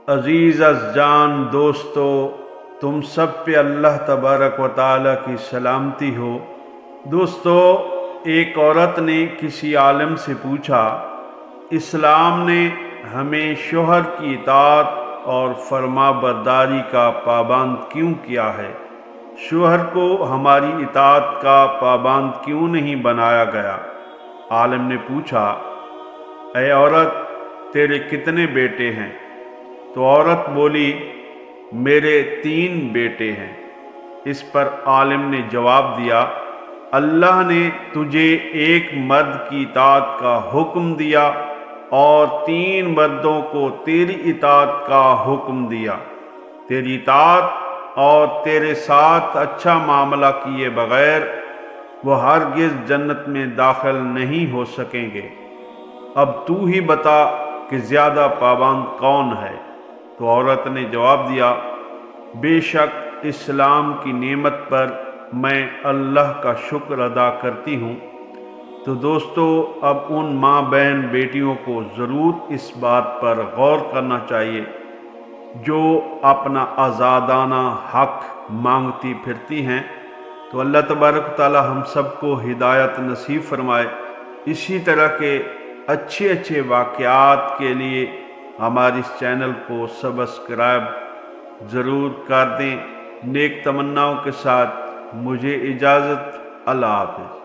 عزیز از جان دوستو، تم سب پہ اللہ تبارک و تعالیٰ کی سلامتی ہو۔ دوستو، ایک عورت نے کسی عالم سے پوچھا، اسلام نے ہمیں شوہر کی اطاعت اور فرما برداری کا پابند کیوں کیا ہے؟ شوہر کو ہماری اطاعت کا پابند کیوں نہیں بنایا گیا؟ عالم نے پوچھا، اے عورت، تیرے کتنے بیٹے ہیں؟ تو عورت بولی، میرے 3 بیٹے ہیں۔ اس پر عالم نے جواب دیا، اللہ نے تجھے ایک مرد کی اطاعت کا حکم دیا اور 3 مردوں کو تیری اطاعت کا حکم دیا۔ تیری اطاعت اور تیرے ساتھ اچھا معاملہ کیے بغیر وہ ہرگز جنت میں داخل نہیں ہو سکیں گے۔ اب تو ہی بتا کہ زیادہ پابند کون ہے؟ تو عورت نے جواب دیا، بے شک اسلام کی نعمت پر میں اللہ کا شکر ادا کرتی ہوں۔ تو دوستو، اب ان ماں بہن بیٹیوں کو ضرور اس بات پر غور کرنا چاہیے جو اپنا آزادانہ حق مانگتی پھرتی ہیں۔ تو اللہ تبارک تعالی ہم سب کو ہدایت نصیب فرمائے۔ اسی طرح کے اچھے واقعات کے لیے ہمارے اس چینل کو سبسکرائب ضرور کر دیں۔ نیک تمناؤں کے ساتھ مجھے اجازت، اللہ حافظ۔